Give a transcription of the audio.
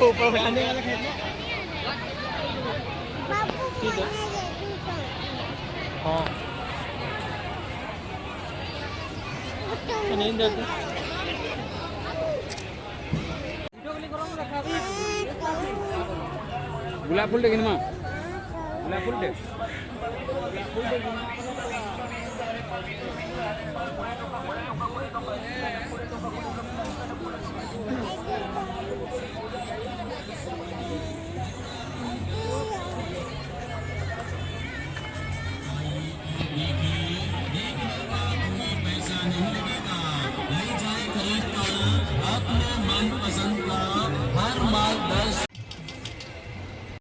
ऊपर बैठाने वाला खेलना ठीक है। हाँ नहीं देते गुलाब फूल देखिए माँ गुलाब फूल दे अपने मन पसंद का हर माल